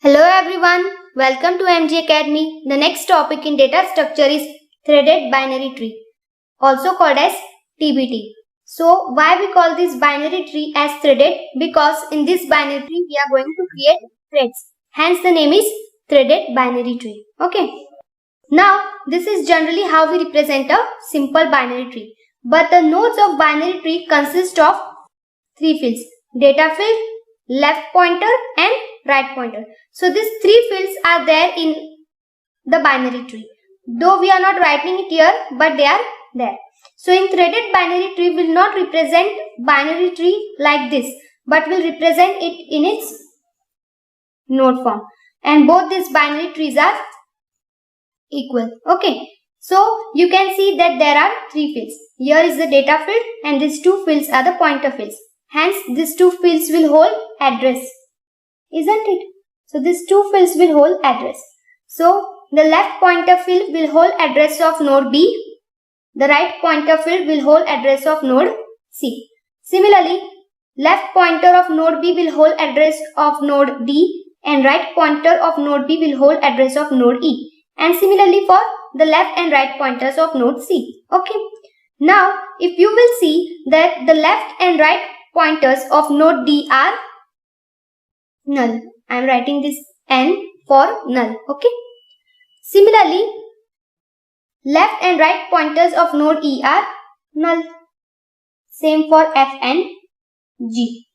Hello everyone, welcome to MG Academy. The next topic in data structure is threaded binary tree, also called as TBT. So why we call this binary tree as threaded? Because in this binary tree we are going to create threads. Hence the name is threaded binary tree. Okay. Now this is generally how we represent a simple binary tree. But the nodes of binary tree consist of three fields: data field, left pointer and right pointer. So these three fields are there in the binary tree. Though we are not writing it here, but they are there. So in threaded binary tree will not represent binary tree like this, but will represent it in its node form. And both these binary trees are equal. Okay. So you can see that there are three fields. Here is the data field and these two fields are the pointer fields. Hence these two fields will hold address. Isn't it? So these two fields will hold address. So the left pointer field will hold address of node B. The right pointer field will hold address of node C. Similarly, left pointer of node B will hold address of node D and right pointer of node B will hold address of node E. And similarly for the left and right pointers of node C. Okay. Now, if you will see that the left and right pointers of node D are null. I am writing this N for null. Okay. Similarly, left and right pointers of node E are null. Same for F and G.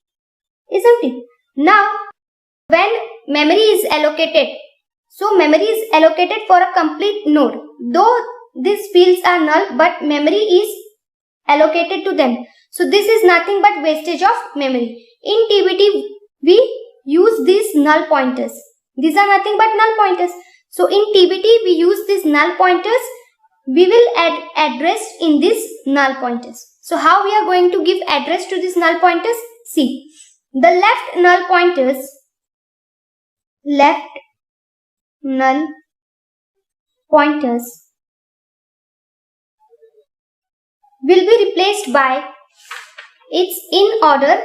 Isn't it? Now, when memory is allocated, so memory is allocated for a complete node. Though these fields are null, but memory is allocated to them. So this is nothing but wastage of memory. In TBT, we use these null pointers. These are nothing but null pointers. So in TBT, we use these null pointers. We will add address in these null pointers. So how we are going to give address to these null pointers? See, the left null pointers, will be replaced by its in order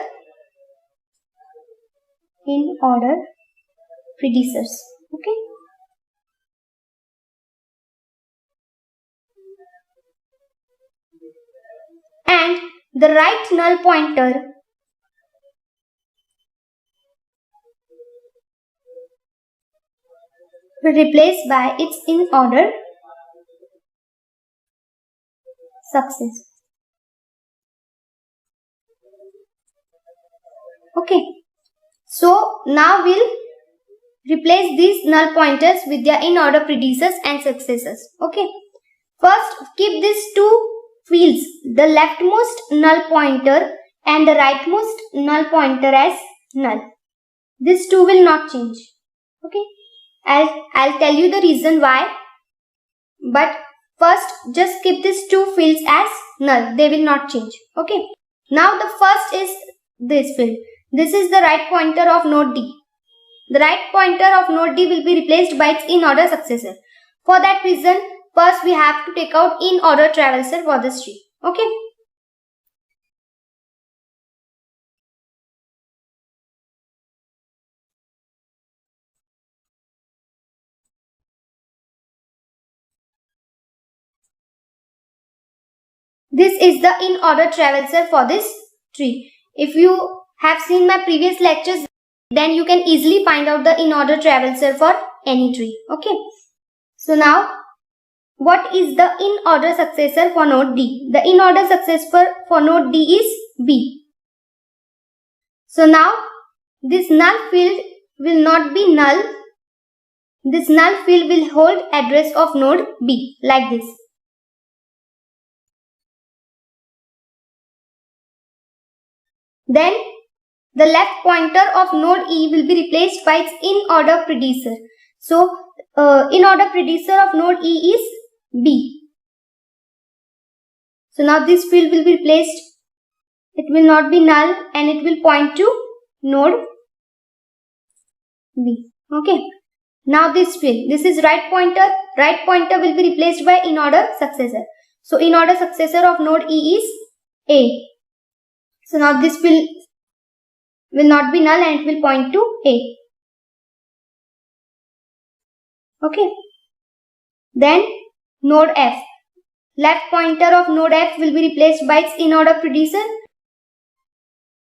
predecessors. Okay. And the right null pointer will replace by its in order successor. Okay. So now we'll replace these null pointers with their in order predecessors and successors. Okay. First, keep these two fields, the leftmost null pointer and the rightmost null pointer as null. These two will not change. Okay. I'll tell you the reason why. But first, just keep these two fields as null. They will not change. Okay. Now the first is this field. This is the right pointer of node D. The right pointer of node D will be replaced by its in order successor. For that reason, first we have to take out in order traversal for this tree. Okay. This is the in order traversal for this tree. If you have seen my previous lectures, then you can easily find out the in order traversal for any tree. Okay. So now, what is the in order successor for node D? The in order successor for node D is B. So now, this null field will not be null. This null field will hold address of node B like this. Then the left pointer of node E will be replaced by its in order predecessor. So in order predecessor of node E is B. So now this field will be replaced. It will not be null and it will point to node B. Okay. Now this field, this is right pointer. Right pointer will be replaced by in order successor. So in order successor of node E is A. So now this field will not be null and it will point to A. Okay. Then node F. Left pointer of node F will be replaced by its in-order predecessor,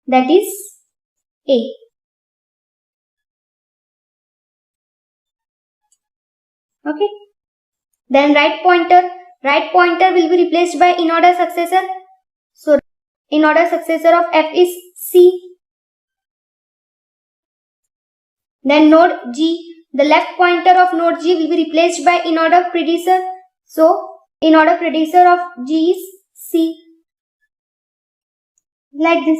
that is A. Okay. Then right pointer will be replaced by in-order successor. So in-order successor of F is C. Then node G. The left pointer of node G will be replaced by in-order predecessor. So in-order predecessor of G is C. Like this.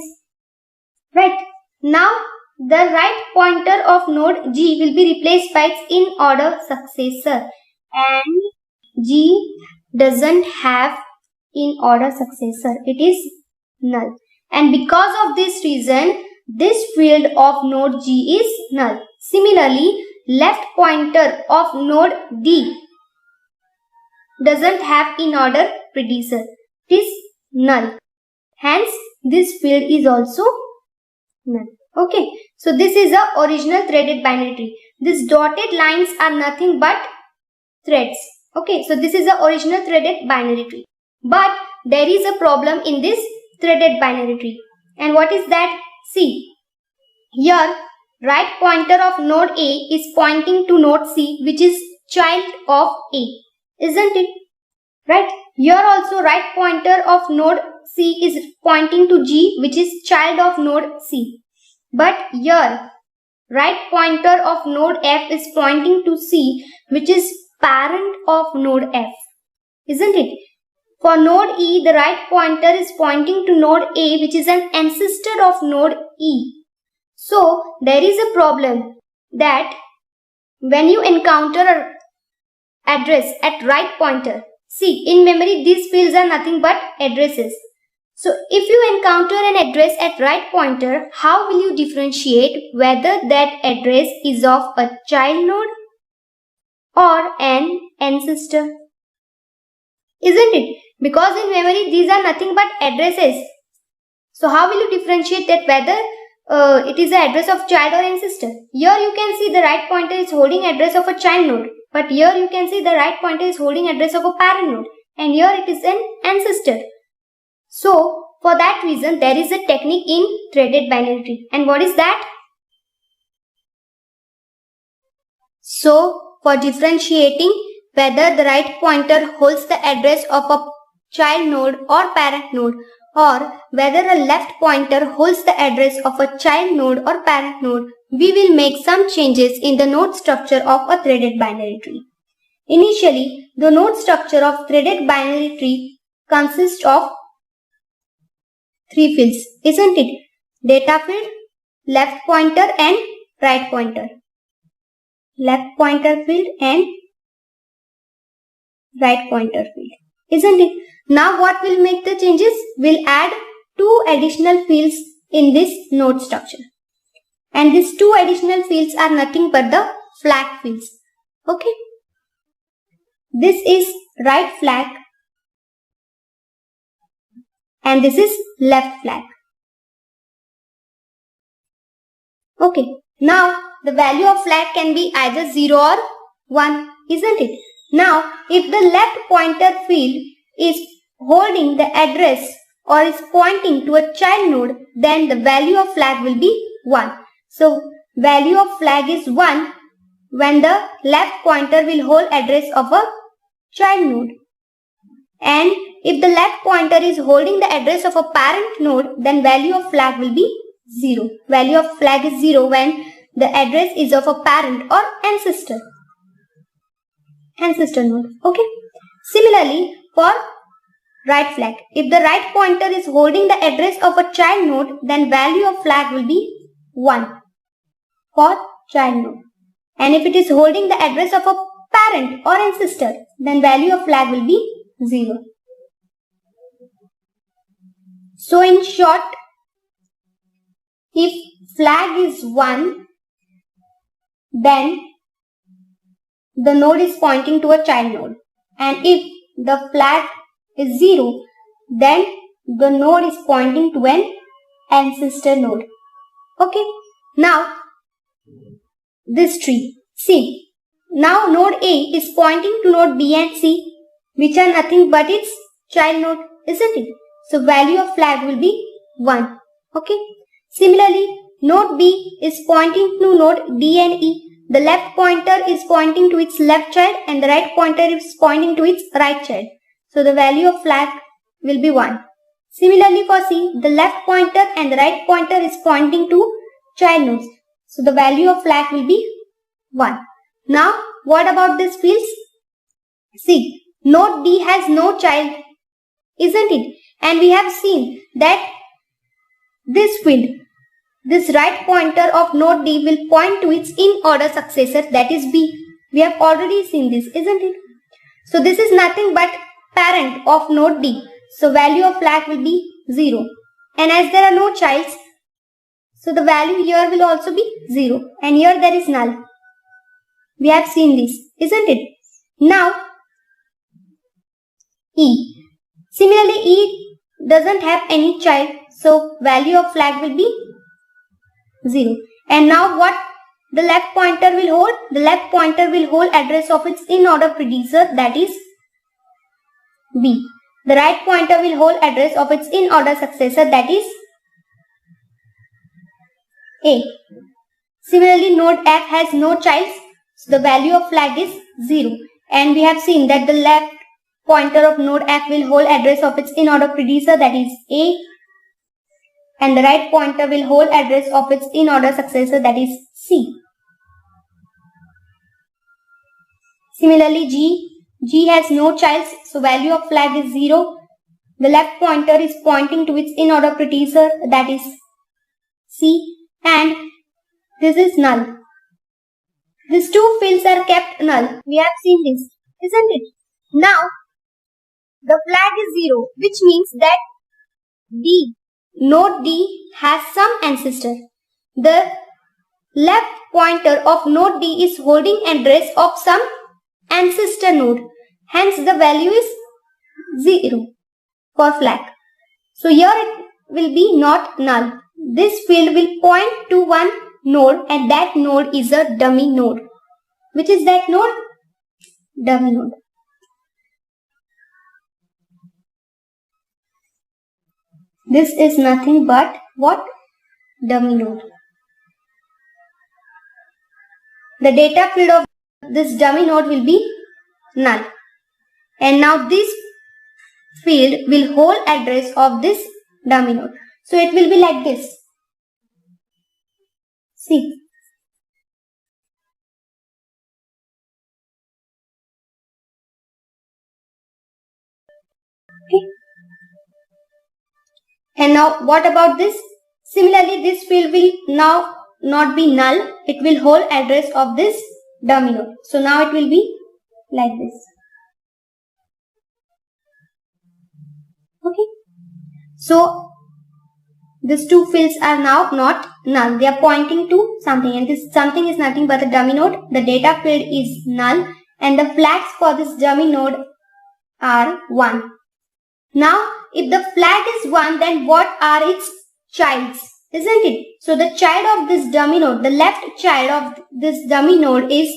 Right. Now the right pointer of node G will be replaced by its in-order successor. And G doesn't have in-order successor. It is null. And because of this reason, this field of node G is null. Similarly, left pointer of node D doesn't have in-order predecessor. It is null. Hence, this field is also null. Okay. So, this is the original threaded binary tree. These dotted lines are nothing but threads. Okay. So, this is the original threaded binary tree. But there is a problem in this threaded binary tree. And what is that? See. Here, right pointer of node A is pointing to node C, which is child of A. Isn't it? Right? Here also right pointer of node C is pointing to G, which is child of node C. But here right pointer of node F is pointing to C, which is parent of node F. Isn't it? For node E, the right pointer is pointing to node A, which is an ancestor of node E. So there is a problem that when you encounter an address at right pointer, see, in memory these fields are nothing but addresses. So if you encounter an address at right pointer, how will you differentiate whether that address is of a child node or an ancestor? Isn't it? Because in memory these are nothing but addresses. So how will you differentiate that whether it is the address of child or ancestor? Here you can see the right pointer is holding address of a child node. But here you can see the right pointer is holding address of a parent node. And here it is an ancestor. So, for that reason, there is a technique in threaded binary tree. And what is that? So, for differentiating whether the right pointer holds the address of a child node or parent node, or whether a left pointer holds the address of a child node or parent node, we will make some changes in the node structure of a threaded binary tree. Initially, the node structure of threaded binary tree consists of three fields, isn't it? Data field, left pointer and right pointer. Left pointer field and right pointer field, isn't it? Now what will make the changes? We'll add two additional fields in this node structure. And these two additional fields are nothing but the flag fields. Okay. This is right flag and this is left flag. Okay. Now the value of flag can be either 0 or 1, isn't it? Now if the left pointer field is holding the address or is pointing to a child node, then the value of flag will be 1. So value of flag is 1 when the left pointer will hold address of a child node. And if the left pointer is holding the address of a parent node, then value of flag will be 0. Value of flag is 0 when the address is of a parent or ancestor node. Okay. Similarly, for right flag, if the right pointer is holding the address of a child node, then value of flag will be 1 for child node. And if it is holding the address of a parent or ancestor, then value of flag will be 0. So in short, if flag is 1, then the node is pointing to a child node. And if the flag is 0, then the node is pointing to an ancestor node. Okay. Now, this tree. See, Now node A is pointing to node B and C, which are nothing but its child node, isn't it? So value of flag will be 1. Okay. Similarly, node B is pointing to node D and E. The left pointer is pointing to its left child and the right pointer is pointing to its right child. So the value of flag will be 1. Similarly for C, the left pointer and the right pointer is pointing to child nodes. So the value of flag will be 1. Now what about this fields? See, node D has no child, isn't it? And we have seen that this field, this right pointer of node D will point to its in order successor, that is B. We have already seen this, isn't it? So this is nothing but parent of node D. So value of flag will be 0. And as there are no childs, so the value here will also be 0. And here there is null. We have seen this, isn't it? Now E. Similarly, E doesn't have any child. So value of flag will be 0. And now what the left pointer will hold? The left pointer will hold address of its in order predecessor, that is B. The right pointer will hold address of its in order successor, that is A. Similarly, node F has no childs, so the value of flag is 0. And we have seen that the left pointer of node F will hold address of its in order predecessor, that is A. And the right pointer will hold address of its in order successor, that is C. Similarly, G has no childs, so value of flag is 0. The left pointer is pointing to its in order predecessor, that is C, and this is null. These two fields are kept null. We have seen this, isn't it? Now, the flag is 0, which means that node D has some ancestor. The left pointer of node D is holding address of some ancestor node. Hence, the value is 0 for flag. So here it will be not null. This field will point to one node and that node is a dummy node. Which is that node? Dummy node. This is nothing but what? Dummy node. The data field of this dummy node will be null. And now this field will hold address of this dummy node. So it will be like this. See. Okay. And now what about this? Similarly, this field will now not be null. It will hold address of this dummy node. So now it will be like this. Okay. So these two fields are now not null. They are pointing to something, and this something is nothing but a dummy node. The data field is null and the flags for this dummy node are 1. Now if the flag is 1, then what are its childs? Isn't it? So the child of this dummy node, the left child of this dummy node is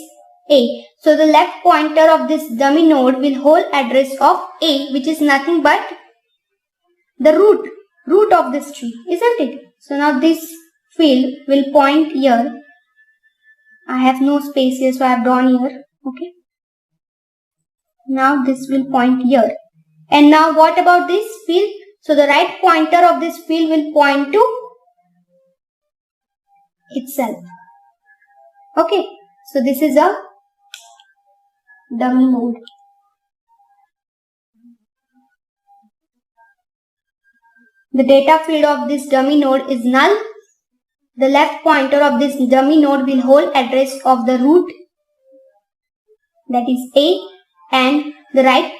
A. So the left pointer of this dummy node will hold address of A, which is nothing but the root of this tree, isn't it? So now this field will point here. I have no space here, so I have drawn here. Okay. Now this will point here. And now what about this field? So the right pointer of this field will point to itself. Okay. So this is a dummy node. The data field of this dummy node is null. The left pointer of this dummy node will hold address of the root, that is A, and the right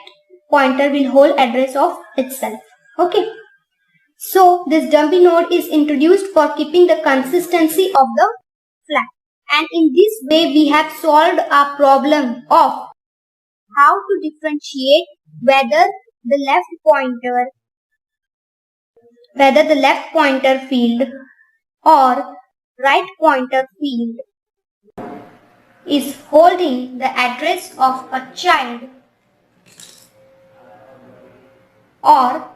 pointer will hold address of itself. Okay. So this dummy node is introduced for keeping the consistency of the flag. And in this way we have solved our problem of how to differentiate whether the left pointer field or right pointer field is holding the address of a child or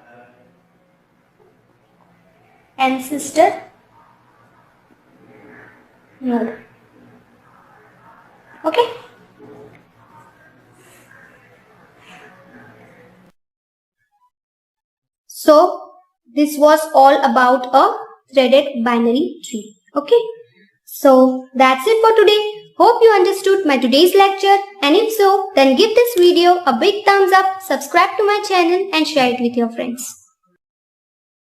ancestor node. Okay. So this was all about a threaded binary tree. Okay. So that's it for today. Hope you understood my today's lecture, and if so, then give this video a big thumbs up, subscribe to my channel and share it with your friends.